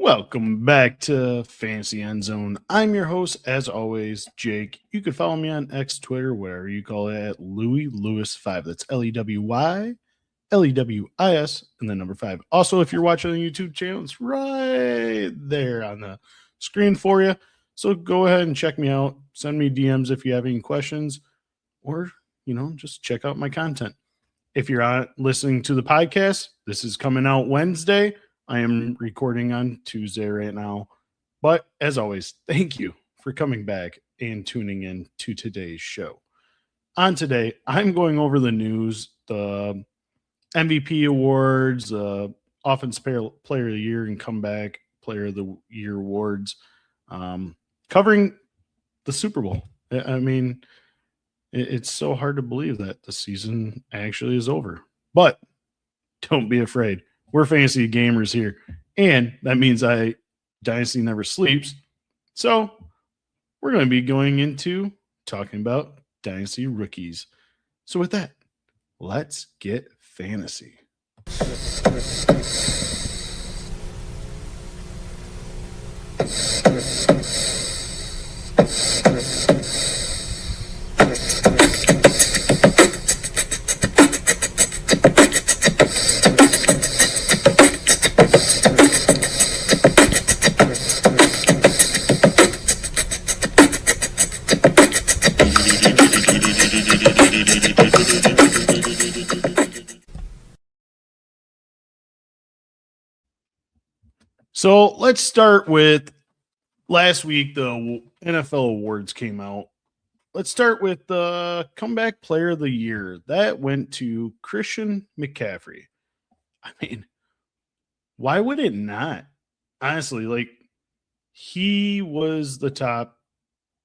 Welcome back to Fantasy Endzone. I'm your host, as always, Jake. You can follow me on X, Twitter, whatever you call it, at Louis Lewis 5. That's Lewis, Lewis, and then number 5. Also, if you're watching on the YouTube channel, it's right there on the screen for you. So go ahead and check me out. Send me DMs if you have any questions, or just check out my content. If you're listening to the podcast, this is coming out Wednesday. I am recording on Tuesday right now. But as always, thank you for coming back and tuning in to today's show. On today, I'm going over the news, the MVP awards, the Offense Player of the Year and Comeback Player of the Year awards, covering the Super Bowl. I mean, it's so hard to believe that the season actually is over. But don't be afraid. We're fantasy gamers here, and that means Dynasty never sleeps. So we're going to be going into talking about Dynasty rookies. So with that, let's get fantasy. So let's start with last week. The NFL awards came out. Let's start with the Comeback Player of the Year. That went to Christian McCaffrey. I mean, why would it not? Honestly, he was the top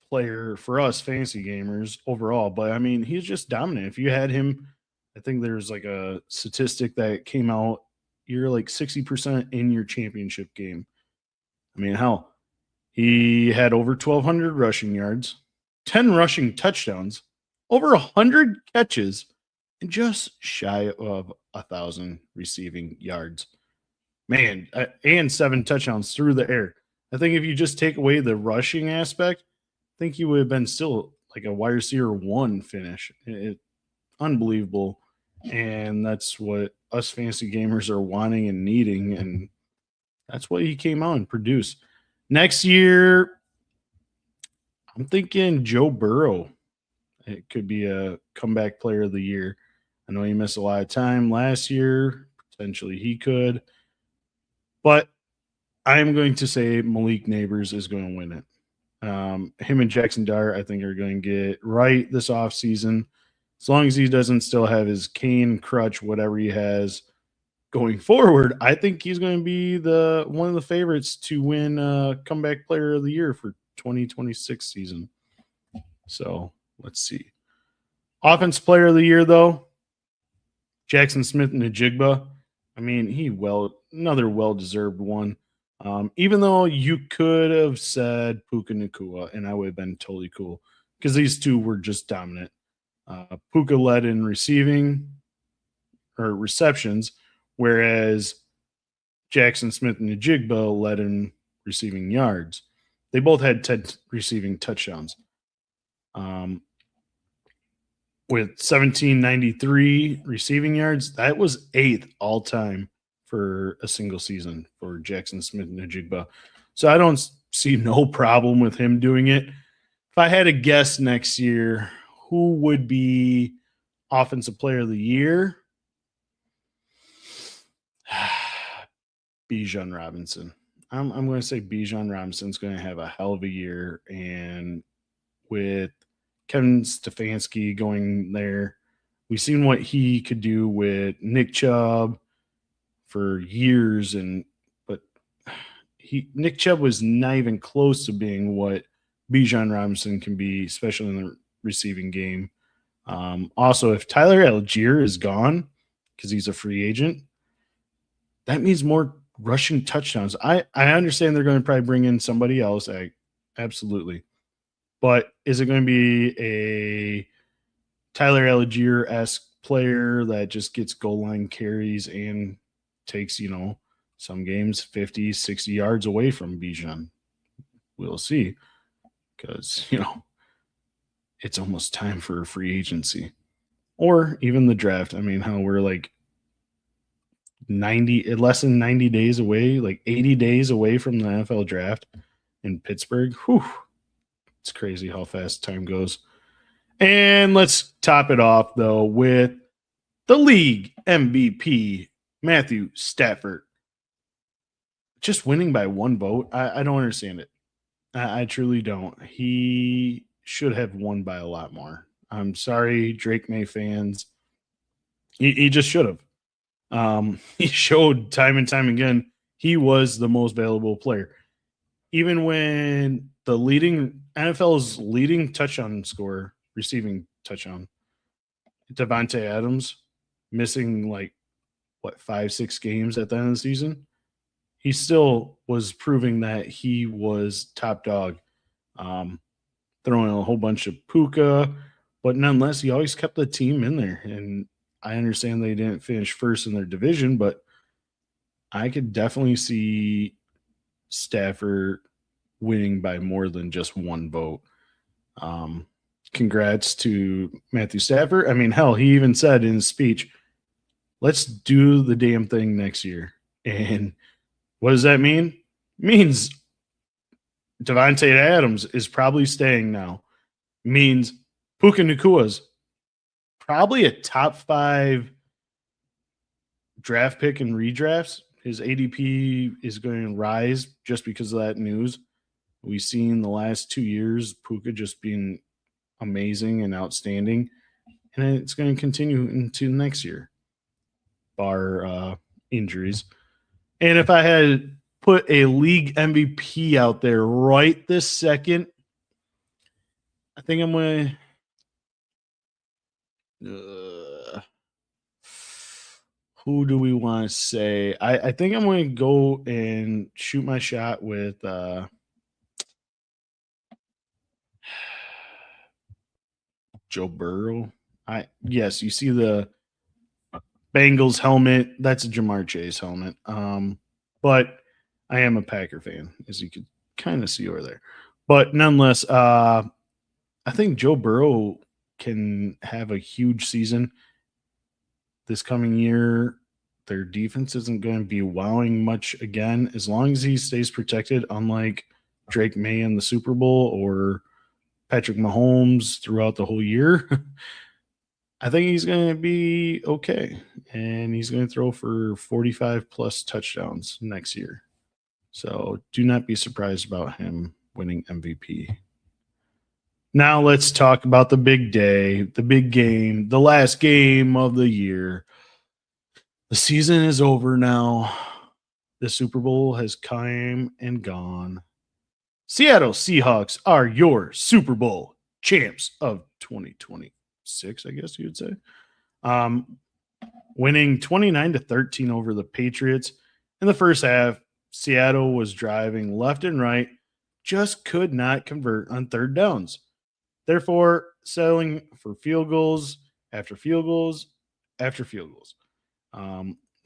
player for us fantasy gamers overall. But, I mean, he's just dominant. If you had him, I think there's like a statistic that came out. You're like 60% in your championship game. I mean, hell, he had over 1,200 rushing yards, 10 rushing touchdowns, over 100 catches, and just shy of 1,000 receiving yards. Man, and 7 touchdowns through the air. I think if you just take away the rushing aspect, I think he would have been still like a wide receiver 1 finish. Unbelievable. And that's what us fantasy gamers are wanting and needing. And that's what he came out and produced. Next year, I'm thinking Joe Burrow. It could be a comeback player of the year. I know he missed a lot of time last year. Potentially he could. But I'm going to say Malik Neighbors is going to win it. Him and Jaxson Dart, I think, are going to get right this offseason. As long as he doesn't still have his cane, crutch, whatever he has going forward, I think he's going to be one of the favorites to win Comeback Player of the Year for 2026 season. So let's see. Offense Player of the Year, though, Jaxson Smith-Njigba. I mean, another well-deserved one. Even though you could have said Puka Nacua, and I would have been totally cool because these two were just dominant. Puka led in receiving or receptions, whereas Jaxson Smith-Njigba led in receiving yards. They both had 10 receiving touchdowns. With 1,793 receiving yards, that was 8th all-time for a single season for Jaxson Smith-Njigba. So I don't see no problem with him doing it. If I had a guess next year, who would be Offensive Player of the Year? Bijan Robinson. I'm going to say Bijan Robinson's going to have a hell of a year. And with Kevin Stefanski going there, we've seen what he could do with Nick Chubb for years. But Nick Chubb was not even close to being what Bijan Robinson can be, especially in the receiving game. Also, if Tyler Algier is gone because he's a free agent, that means more rushing touchdowns. I understand they're going to probably bring in somebody else. Absolutely. But is it going to be a Tyler Algier-esque player that just gets goal line carries and takes, Some games 50, 60 yards away from Bijan. We'll see. Because, it's almost time for free agency. Or even the draft. I mean, how we're like less than 90 days away, like 80 days away from the NFL draft in Pittsburgh. Whew. It's crazy how fast time goes. And let's top it off, though, with the league MVP, Matthew Stafford. Just winning by one vote. I don't understand it. I truly don't. He should have won by a lot more. I'm sorry, Drake Maye fans. He just should have. He showed time and time again he was the most valuable player. Even when the NFL's leading touchdown scorer, receiving touchdown, Davante Adams, missing 5-6 games at the end of the season, he still was proving that he was top dog. Throwing a whole bunch of Puka, but nonetheless, he always kept the team in there. And I understand they didn't finish first in their division, but I could definitely see Stafford winning by more than just one vote. Congrats to Matthew Stafford. I mean, hell, he even said in his speech, let's do the damn thing next year. And what does that mean? It means Davante Adams is probably staying now. It means Puka Nacua's probably a top 5 draft pick in redrafts. His ADP is going to rise just because of that news. We've seen the last 2 years Puka just being amazing and outstanding, and it's going to continue into next year, bar injuries. And if I had put a league MVP out there right this second, I think I'm going to who do we want to say? I think I'm going to go and shoot my shot with Joe Burrow. Yes, you see the Bengals helmet. That's a Jamar Chase helmet. But I am a Packer fan, as you could kind of see over there. But nonetheless, I think Joe Burrow can have a huge season this coming year. Their defense isn't going to be wowing much again, as long as he stays protected, unlike Drake Maye in the Super Bowl or Patrick Mahomes throughout the whole year. I think he's going to be okay, and he's going to throw for 45 plus touchdowns next year. So do not be surprised about him winning MVP. Now let's talk about the big day, the big game, the last game of the year. The season is over now. The Super Bowl has come and gone. Seattle Seahawks are your Super Bowl champs of 2026, I guess you would say. Winning 29-13 over the Patriots. In the first half, Seattle was driving left and right, just could not convert on third downs. Therefore, settling for field goals after field goals after field goals.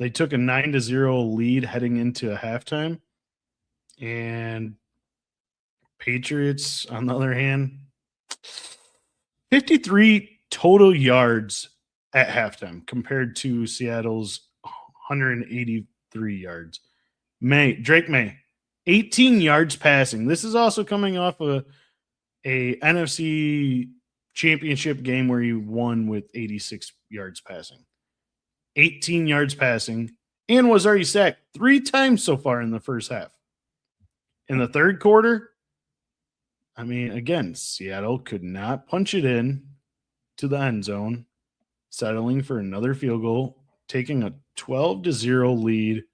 They took a 9-0 lead heading into a halftime. And Patriots, on the other hand, 53 total yards at halftime compared to Seattle's 183 yards. Drake Maye, 18 yards passing. This is also coming off a NFC championship game where he won with 86 yards passing. 18 yards passing, and was already sacked 3 times so far in the first half. In the third quarter, I mean, again, Seattle could not punch it in to the end zone, settling for another field goal, taking a 12-0 lead,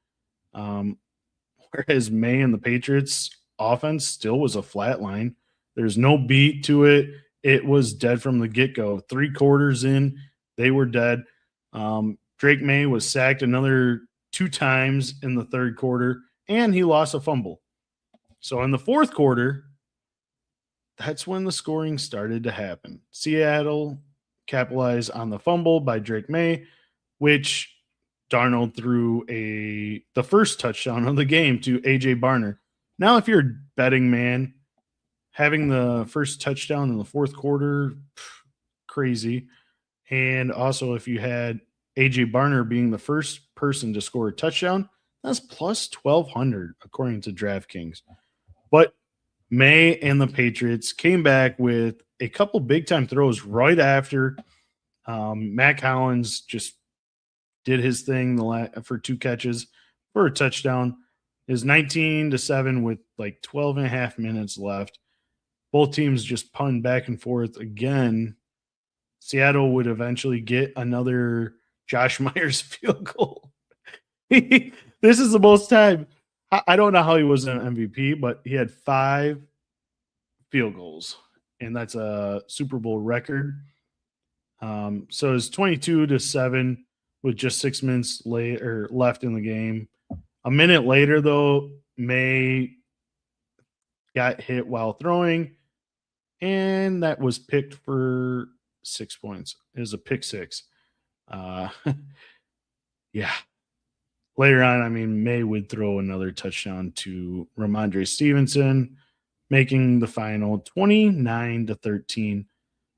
whereas Maye and the Patriots offense still was a flat line. There's no beat to it. It was dead from the get-go. 3 quarters in, they were dead. Drake Maye was sacked another 2 times in the third quarter, and he lost a fumble. So in the fourth quarter, that's when the scoring started to happen. Seattle capitalized on the fumble by Drake Maye, which Darnold threw the first touchdown of the game to A.J. Barner. Now, if you're a betting man, having the first touchdown in the fourth quarter, crazy. And also, if you had A.J. Barner being the first person to score a touchdown, that's plus 1,200 according to DraftKings. But Maye and the Patriots came back with a couple big-time throws right after. Matt Collins just did his thing for 2 catches for a touchdown. It was 19-7 with like 12 and a half minutes left. Both teams just punned back and forth again. Seattle would eventually get another Josh Myers field goal. This is the most time. I don't know how he was an MVP, but he had 5 field goals, and that's a Super Bowl record. So it's 22-7 with just 6 minutes left in the game. A minute later, though, Maye got hit while throwing, and that was picked for 6 points. It was a pick 6. Yeah. Later on, I mean, Maye would throw another touchdown to Ramondre Stevenson, making the final 29-13.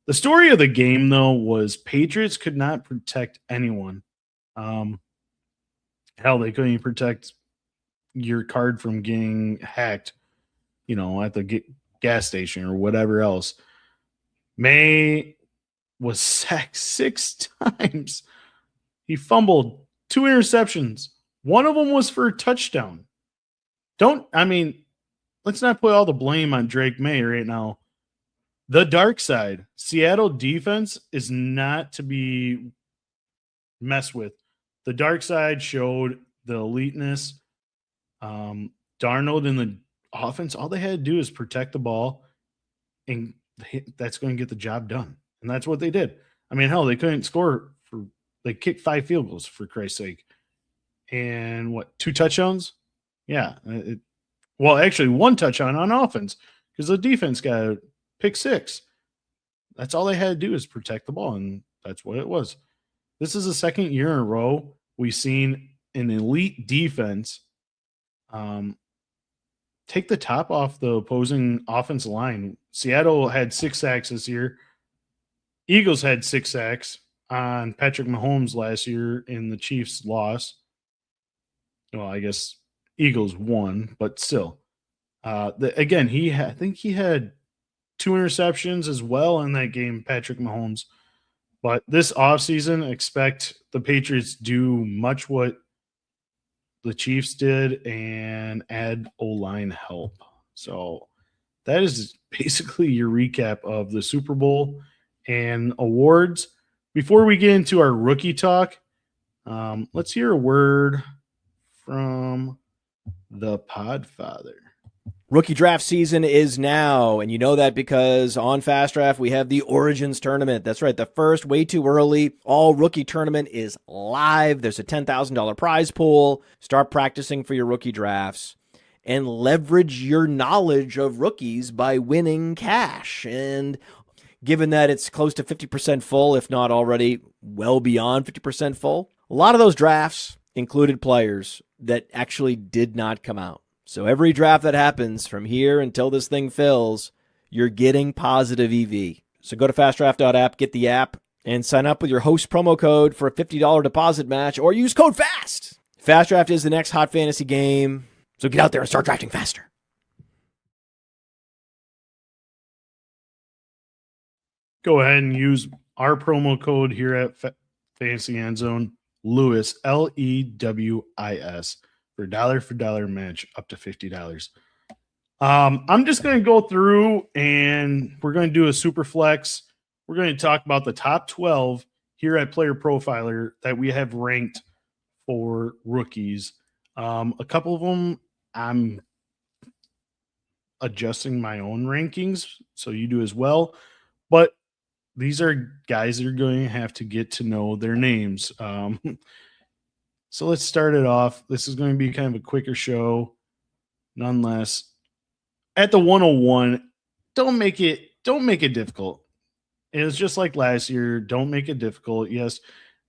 The story of the game, though, was Patriots could not protect anyone. Hell, they couldn't even protect your card from getting hacked, at the gas station or whatever else. Maye was sacked 6 times. He fumbled 2 interceptions. One of them was for a touchdown. Let's not put all the blame on Drake Maye right now. The dark side, Seattle defense is not to be messed with. The dark side showed the eliteness. Darnold in the offense, all they had to do is protect the ball, and that's going to get the job done. And that's what they did. I mean, hell, they couldn't score they kicked 5 field goals, for Christ's sake. And 2 touchdowns? Yeah. Actually, 1 touchdown on offense because the defense got a pick 6. That's all they had to do is protect the ball, and that's what it was. This is the second year in a row we've seen an elite defense take the top off the opposing offensive line. Seattle had 6 sacks this year. Eagles had 6 sacks on Patrick Mahomes last year in the Chiefs' loss. Well, I guess Eagles won, but still. I think he had 2 interceptions as well in that game, Patrick Mahomes. But this offseason, expect the Patriots do much what the Chiefs did and add O-line help. So that is basically your recap of the Super Bowl and awards. Before we get into our rookie talk, let's hear a word from the Podfather. Rookie draft season is now, and you know that because on Fast Draft we have the Origins Tournament. That's right, the first, way too early, all rookie tournament is live. There's a $10,000 prize pool. Start practicing for your rookie drafts and leverage your knowledge of rookies by winning cash. And given that it's close to 50% full, if not already well beyond 50% full, a lot of those drafts included players that actually did not come out. So every draft that happens from here until this thing fills, you're getting positive EV. So go to fastdraft.app, get the app, and sign up with your host promo code for a $50 deposit match, or use code FAST. Fast Draft is the next hot fantasy game, so get out there and start drafting faster. Go ahead and use our promo code here at Fantasy Endzone, Lewis, Lewis, for dollar match up to $50. I'm just going to go through and we're going to do a SuperFlex. We're going to talk about the top 12 here at Player Profiler that we have ranked for rookies. A couple of them I'm adjusting my own rankings, so you do as well. But these are guys that are going to have to get to know their names. So let's start it off. This is going to be kind of a quicker show, nonetheless. At the 101, don't make it difficult. It was just like last year. Don't make it difficult. Yes,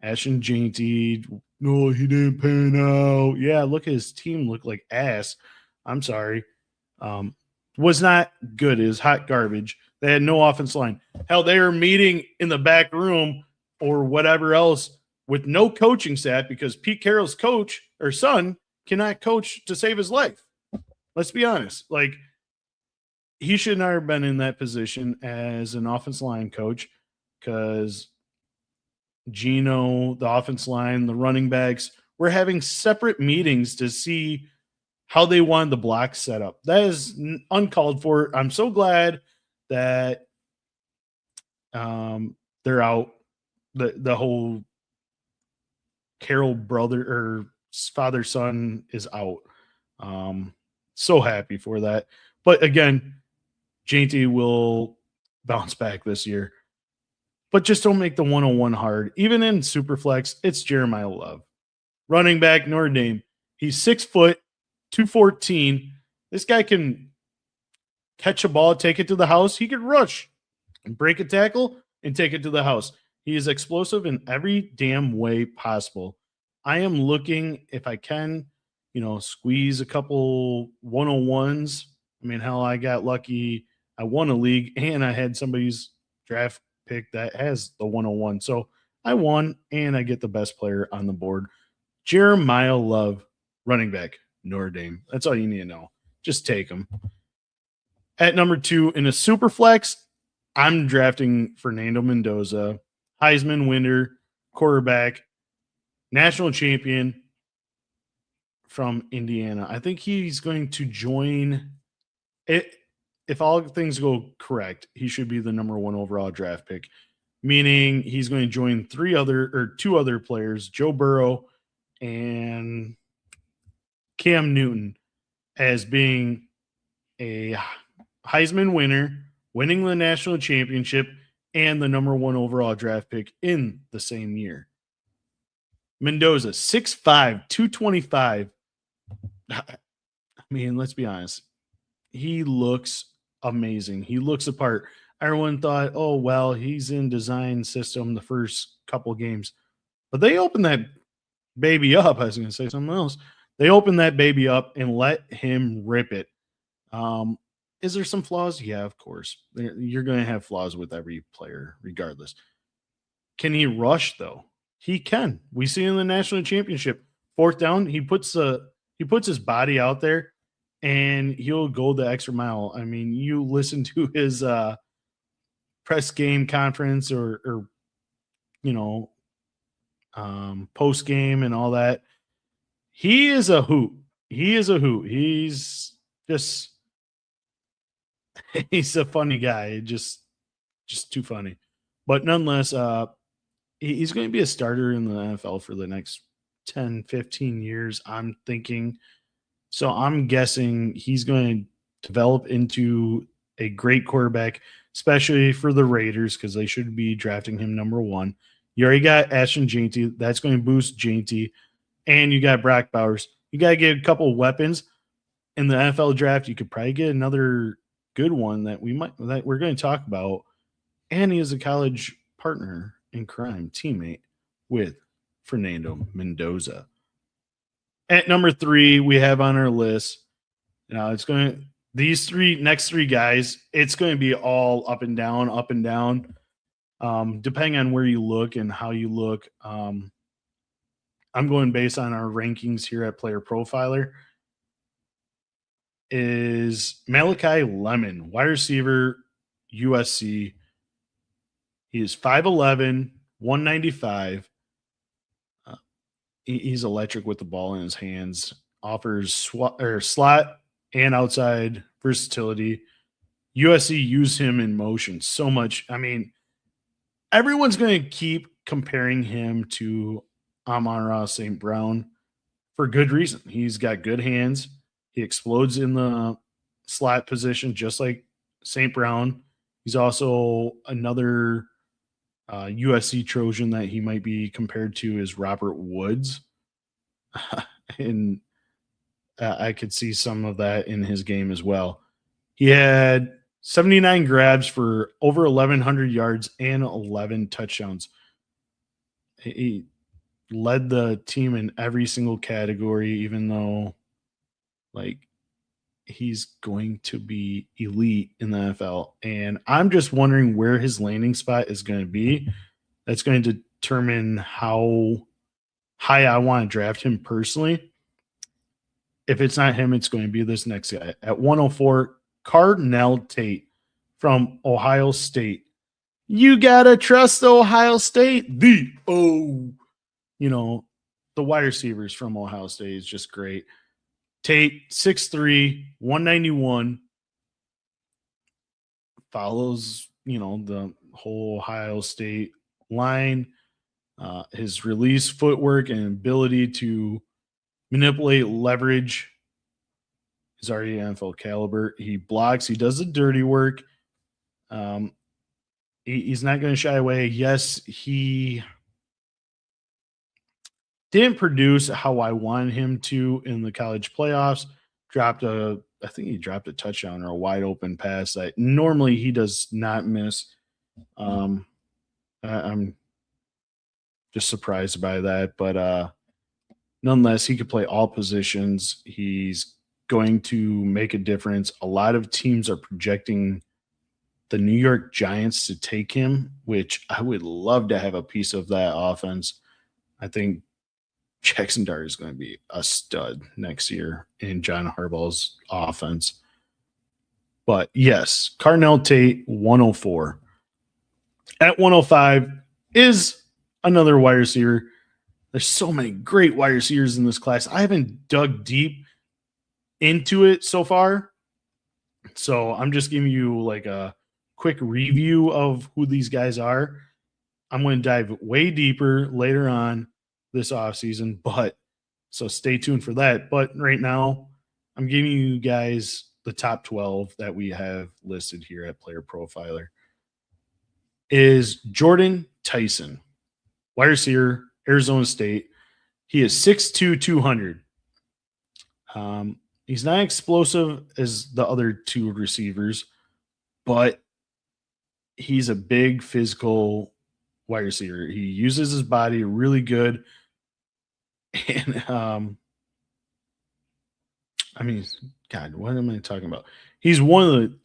Ashton Jeanty, no, he didn't pan out. Yeah, look, his team looked like ass. I'm sorry. Was not good. It was hot garbage. They had no offense line. Hell, they were meeting in the back room or whatever else with no coaching staff because Pete Carroll's coach or son cannot coach to save his life. Let's be honest. Like, he should not have been in that position as an offense line coach because Gino, the offense line, the running backs were having separate meetings to see how they wanted the block set up. That is uncalled for. I'm so glad that they're out. The whole Carroll brother or father son is out. So happy for that. But again, JT will bounce back this year. But just don't make the 101 hard. Even in SuperFlex, it's Jeremiah Love. Running back, Notre Dame. He's 6 foot, 214. This guy can catch a ball, take it to the house. He could rush and break a tackle and take it to the house. He is explosive in every damn way possible. I am looking, if I can, squeeze a couple 101s. I mean, hell, I got lucky. I won a league and I had somebody's draft pick that has the 101. So I won and I get the best player on the board. Jeremiah Love, running back, Notre Dame. That's all you need to know. Just take him. At number 2 in a super flex, I'm drafting Fernando Mendoza, Heisman winner, quarterback, national champion from Indiana. I think he's going to join it. If all things go correct, he should be the number 1 overall draft pick, meaning he's going to join 2 other players, Joe Burrow and Cam Newton, as being a Heisman winner, winning the national championship, and the number 1 overall draft pick in the same year. Mendoza, 6'5", 225. I mean, let's be honest. He looks amazing. He looks apart. Everyone thought, oh, well, he's in design system the first couple games. But they opened that baby up. I was going to say something else. They opened that baby up and let him rip it. Is there some flaws? Yeah, of course. You're going to have flaws with every player, regardless. Can he rush, though? He can. We see in the national championship, 4th down, he puts his body out there, and he'll go the extra mile. I mean, you listen to his press game conference or post game and all that. He is a hoot. He's just he's a funny guy. Just too funny. But nonetheless, he's going to be a starter in the NFL for the next 10, 15 years, I'm thinking. So I'm guessing he's going to develop into a great quarterback, especially for the Raiders, because they should be drafting him number 1. You already got Ashton Jeanty. That's going to boost Jeanty. And you got Brock Bowers. You got to get a couple weapons in the NFL draft. You could probably get another good one that we're going to talk about. And he is a college partner in crime, teammate with Fernando Mendoza. At number 3, we have on our list. Now these next three guys, it's going to be all up and down. Depending on where you look and how you look. I'm going based on our rankings here at Player Profiler. Is Malachi Lemon, wide receiver, USC. He is 5'11", 195. He's electric with the ball in his hands. Offers slot and outside versatility. USC used him in motion so much. I mean, everyone's going to keep comparing him to Amon-Ra St. Brown for good reason. He's got good hands. He explodes in the slot position just like St. Brown. He's also another USC Trojan that he might be compared to is Robert Woods. And I could see some of that in his game as well. He had 79 grabs for over 1,100 yards and 11 touchdowns. He led the team in every single category, even though like he's going to be elite in the NFL. And I'm just wondering where his landing spot is going to be. That's going to determine how high I want to draft him personally. If it's not him, it's going to be this next guy. At 104, Cardinal Tate from Ohio State. You got to trust Ohio State. The wide receivers from Ohio State is just great. Tate, 6'3", 191, follows, the whole Ohio State line. His release footwork and ability to manipulate leverage is already NFL caliber. He blocks. He does the dirty work. He's not going to shy away. Yes, he didn't produce how I wanted him to in the college playoffs. I think he dropped a touchdown or a wide open pass that normally he does not miss. I'm just surprised by that, but nonetheless, he could play all positions. He's going to make a difference. A lot of teams are projecting the New York Giants to take him, which I would love to have a piece of that offense. I think Jaxson Dart is going to be a stud next year in John Harbaugh's offense. But yes, Cardinal Tate, 104. At 105 is another wide receiver. There's so many great wide receivers in this class. I haven't dug deep into it so far. So I'm just giving you like a quick review of who these guys are. I'm going to dive way deeper later on this offseason, so stay tuned for that. But right now, I'm giving you guys the top 12 that we have listed here at Player Profiler. Is Jordan Tyson, wide receiver, Arizona State. He is 6'2", 200. He's not explosive as the other two receivers, but he's a big physical wide receiver. He uses his body really good. And God, what am I talking about? He's one of the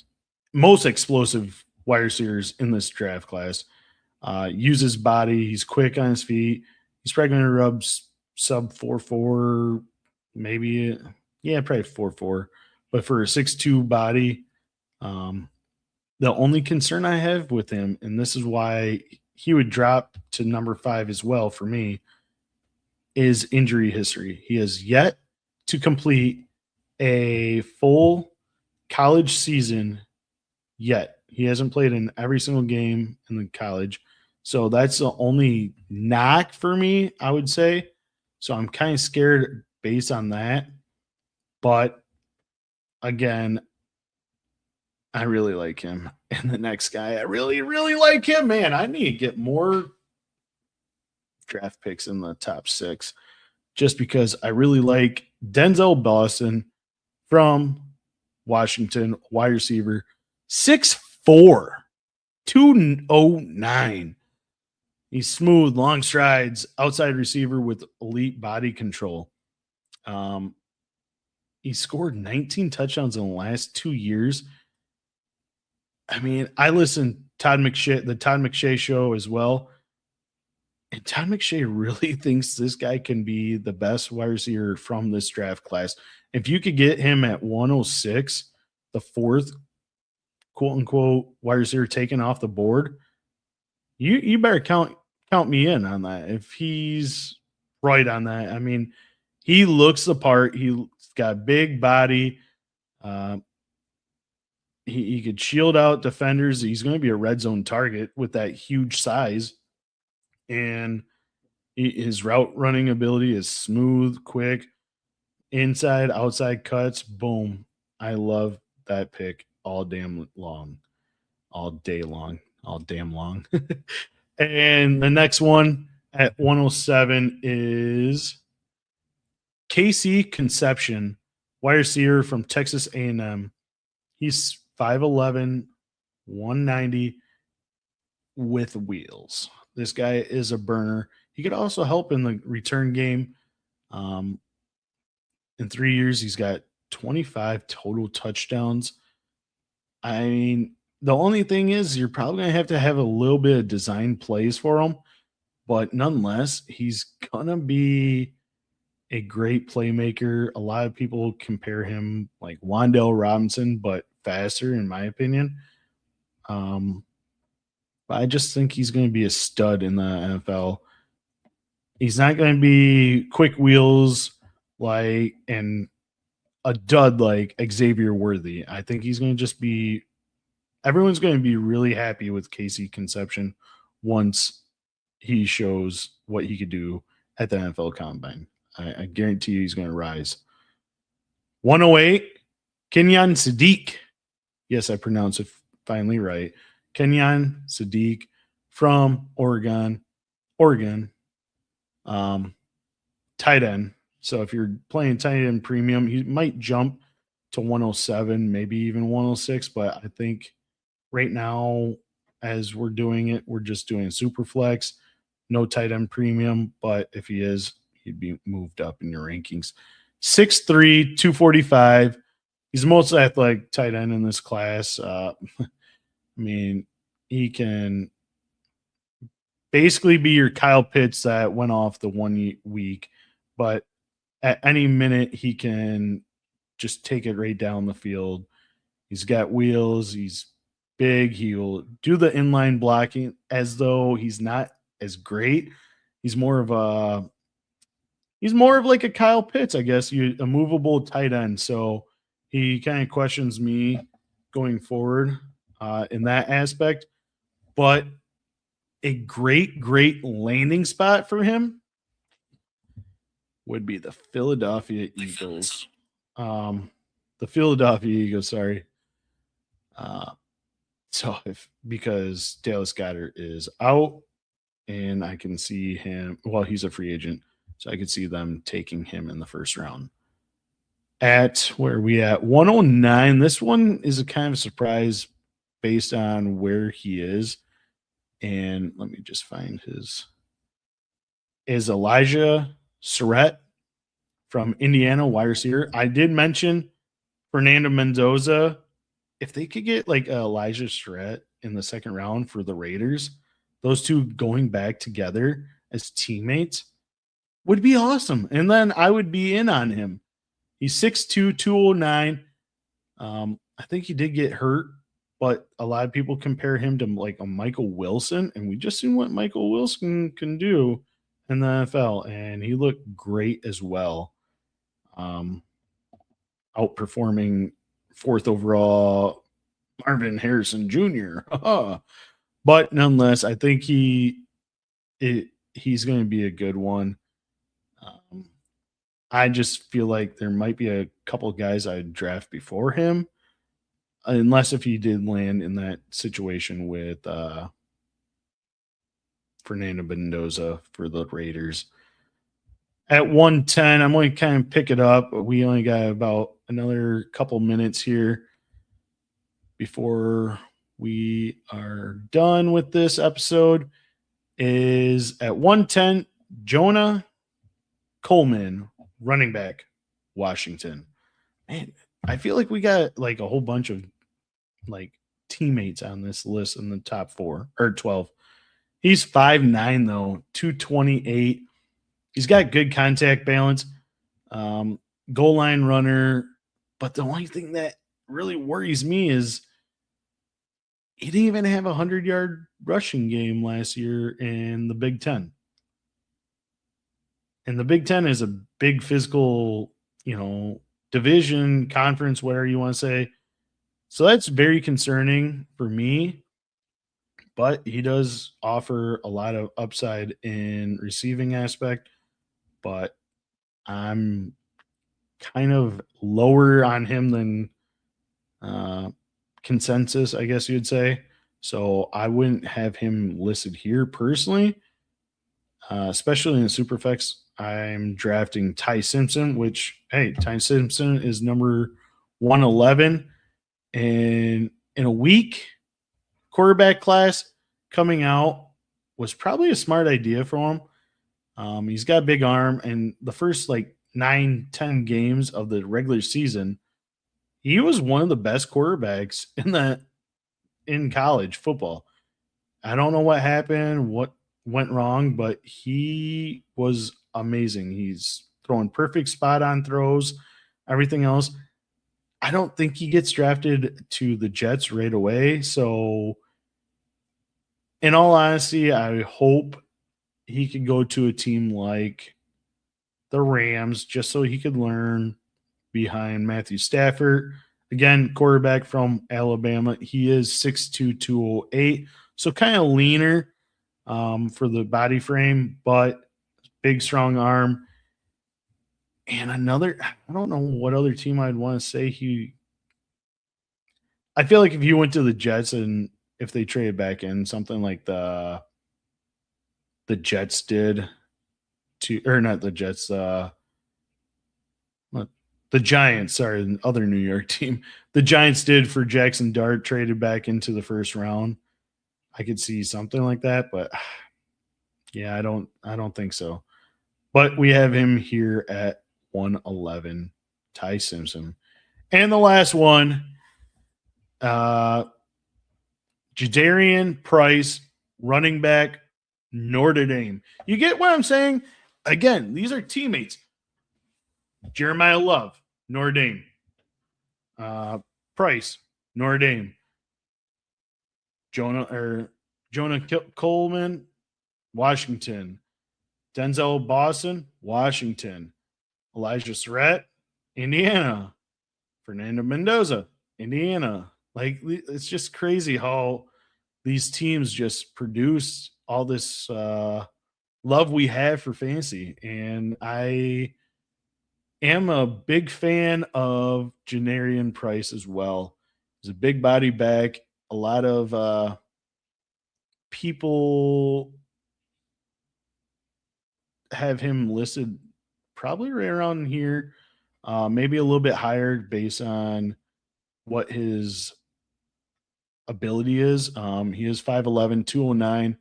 most explosive wide receivers in this draft class. Uses body. He's quick on his feet. He's probably going to rub sub 4.4, maybe. Yeah, probably 4.4. But for a 6'2" body, the only concern I have with him, and this is why he would drop to number 5 as well for me, is injury history. He has yet to complete a full college season yet. He hasn't played in every single game in the college. So that's the only knock for me, I would say. So I'm kind of scared based on that. But again, I really like him. And the next guy, I really, really like him. Man, I need to get more draft picks in the top 6 just because I really like Denzel Boston from Washington, wide receiver, 6'4", 209. He's smooth, long strides, outside receiver with elite body control. He scored 19 touchdowns in the last 2 years. I mean, I listen to the Todd McShay show as well. And Todd McShay really thinks this guy can be the best wide receiver from this draft class. If you could get him at 106, the 4th, quote unquote, wide receiver taken off the board, you better count me in on that. If he's right on that, I mean, he looks the part. He's got a big body. He could shield out defenders. He's going to be a red zone target with that huge size. And his route running ability is smooth, quick, inside, outside cuts. Boom. I love that pick all damn long. And the next one at 107 is Casey Conception, wide receiver from Texas A&M. He's 5'11", 190 with wheels. This guy is a burner. he could also help in the return game. In 3 years, he's got 25 total touchdowns. I mean, the only thing is you're probably going to have a little bit of design plays for him, but nonetheless, he's going to be a great playmaker. A lot of people compare him like Wan'Dale Robinson, but faster, in my opinion. But I just think he's going to be a stud in the NFL. He's not going to be quick wheels and a dud like Xavier Worthy. I think he's going to just be – everyone's going to be really happy with Casey Conception once he shows what he could do at the NFL Combine. I guarantee you he's going to rise. 108, Kenyon Sadiq. Yes, I pronounced it finally right. Kenyon Sadiq from Oregon. Tight end. So if you're playing tight end premium, he might jump to 107, maybe even 106. But I think right now, as we're doing it, we're just doing SuperFlex, no tight end premium. But if he is, he'd be moved up in your rankings. 6'3", 245. He's the most athletic tight end in this class. I mean, he can basically be your Kyle Pitts that went off the 1 week, but at any minute he can just take it right down the field. He's got wheels. He's big. He will do the inline blocking as though he's not as great. He's more of like a Kyle Pitts, I guess, a movable tight end. So he kind of questions me going forward in that aspect. But a great landing spot for him would be the Philadelphia Eagles. Sorry. Because Dallas Goedert is out and I can see him, well, he's a free agent, so I could see them taking him in the first round. At where are we at? 109. This one is a kind of surprise based on where he is. And let me just find is Elijah Surratt from Indiana, wide receiver. I did mention Fernando Mendoza. If they could get like Elijah Surratt in the second round for the Raiders, those two going back together as teammates would be awesome. And then I would be in on him. He's 6'2", 209. I think he did get hurt, but a lot of people compare him to like a Michael Wilson, and we just seen what Michael Wilson can do in the NFL, and he looked great as well. Outperforming 4th overall Marvin Harrison Jr. But nonetheless, I think he's going to be a good one. I just feel like there might be a couple of guys I'd draft before him, unless if he did land in that situation with Fernando Mendoza for the Raiders. At 110, I'm going to kind of pick it up. We only got about another couple minutes here before we are done with this episode. Is at 110, Jonah Coleman, running back, Washington. Man, I feel like we got like a whole bunch of like teammates on this list in the top 4 or 12. He's 5'9", though, 228. He's got good contact balance, goal line runner. But the only thing that really worries me is he didn't even have a 100-yard rushing game last year in the Big Ten. And the Big Ten is a big physical, division, conference, whatever you want to say. So that's very concerning for me. But he does offer a lot of upside in receiving aspect. But I'm kind of lower on him than consensus, I guess you'd say. So I wouldn't have him listed here personally, especially in SuperFlex. I'm drafting Ty Simpson, which, hey, Ty Simpson is number 111. And in a week, quarterback class coming out was probably a smart idea for him. He's got a big arm, and the first 9-10 games of the regular season, he was one of the best quarterbacks in college football. I don't know what happened, what went wrong, but he was amazing. He's throwing perfect spot on throws, everything else. I don't think he gets drafted to the Jets right away. So, in all honesty, I hope he could go to a team like the Rams just so he could learn behind Matthew Stafford. Again, quarterback from Alabama. He is 6'2", 208, so kind of leaner for the body frame, but big, strong arm. And I don't know what other team I'd want to say I feel like if you went to the Jets and if they traded back in something like the Jets did or not the Jets, the Giants, sorry, the other New York team. The Giants did for Jaxson Dart, traded back into the first round. I could see something like that, but yeah, I don't think so. But we have him here at 111, Ty Simpson. And the last one, Jadarian Price, running back, Notre Dame. You get what I'm saying? Again, these are teammates. Jeremiah Love, Notre Dame. Price, Notre Dame. Jonah Coleman, Washington. Denzel Boston, Washington. Elijah Surratt, Indiana. Fernando Mendoza, Indiana. It's just crazy how these teams just produce all this love we have for fantasy. And I am a big fan of Janarian Price as well. He's a big body back. A lot of people have him listed probably right around here, maybe a little bit higher based on what his ability is. He is 5'11", 209.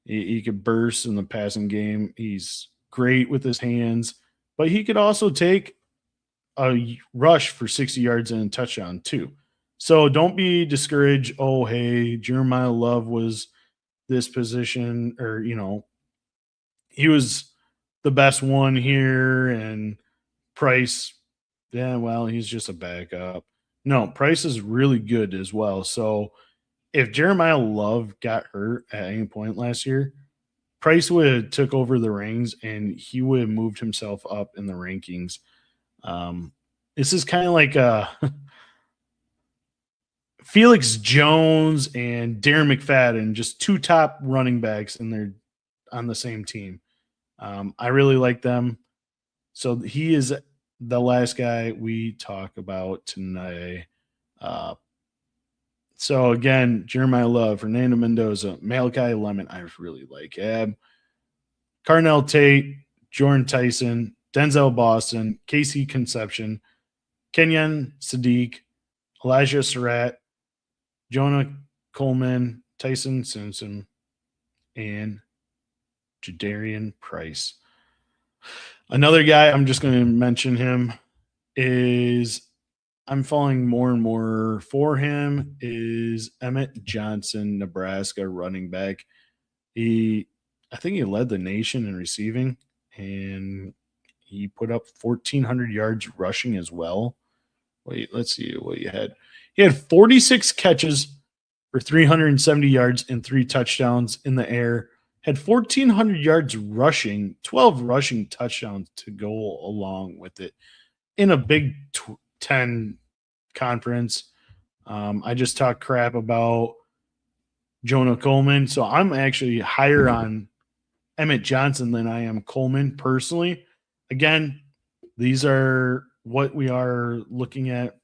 He could burst in the passing game. He's great with his hands, but he could also take a rush for 60 yards and a touchdown too. So don't be discouraged. Oh, hey, Jeremiah Love was this position, or, he was the best one here, and Price, yeah, well, he's just a backup. No, Price is really good as well. So if Jeremiah Love got hurt at any point last year, Price would have took over the reins and he would have moved himself up in the rankings. This is kind of like Felix Jones and Darren McFadden, just two top running backs, and they're on the same team. I really like them. So he is the last guy we talk about tonight. So again, Jeremiah Love, Fernando Mendoza, Malachi Lemon, I really like him. Carnell Tate, Jordan Tyson, Denzel Boston, Casey Conception, Kenyon Sadiq, Elijah Surratt, Jonah Coleman, Tyson Simpson, and Jadarian Price. Another guy, I'm just going to mention him, is I'm falling more and more for him, is Emmett Johnson, Nebraska running back. I think he led the nation in receiving, and he put up 1,400 yards rushing as well. Wait, let's see what he had. He had 46 catches for 370 yards and 3 touchdowns in the air. Had 1,400 yards rushing, 12 rushing touchdowns to go along with it in a Big 10 conference. I just talked crap about Jonah Coleman, so I'm actually higher on Emmett Johnson than I am Coleman personally. Again, these are what we are looking at.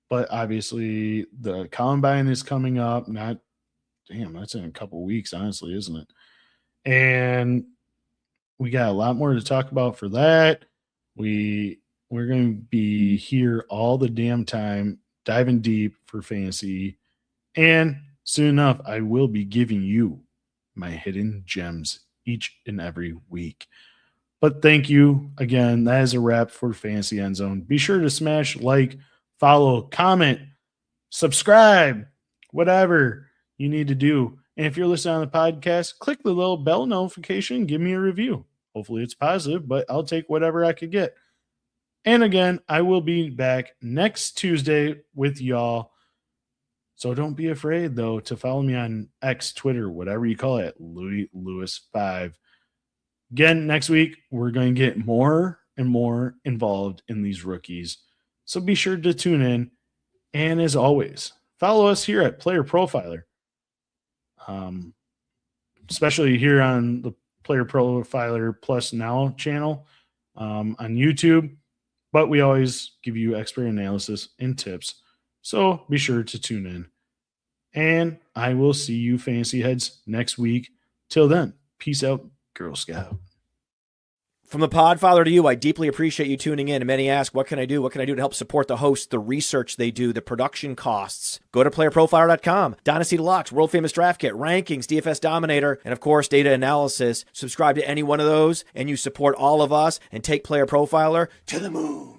But obviously the combine is coming up. That's in a couple weeks, honestly, isn't it? And we got a lot more to talk about for that. We're going to be here all the damn time, diving deep for fantasy. And soon enough, I will be giving you my hidden gems each and every week. But thank you again. That is a wrap for Fantasy Endzone. Be sure to smash like, follow, comment, subscribe, whatever you need to do. And if you're listening on the podcast, click the little bell notification, give me a review. Hopefully it's positive, but I'll take whatever I could get. And again, I will be back next Tuesday with y'all. So don't be afraid, though, to follow me on X, Twitter, whatever you call it, Louis Lewis 5. Again, next week, we're going to get more and more involved in these rookies. So be sure to tune in. And as always, follow us here at Player Profiler, especially here on the Player Profiler Plus Now channel on YouTube. But we always give you expert analysis and tips. So be sure to tune in. And I will see you fantasy heads next week. Till then, peace out, Girl Scout. From the Podfather to you, I deeply appreciate you tuning in. And many ask, what can I do? What can I do to help support the hosts, the research they do, the production costs? Go to playerprofiler.com, Dynasty Deluxe, World Famous Draft Kit, Rankings, DFS Dominator, and of course, data analysis. Subscribe to any one of those, and you support all of us and take Player Profiler to the moon.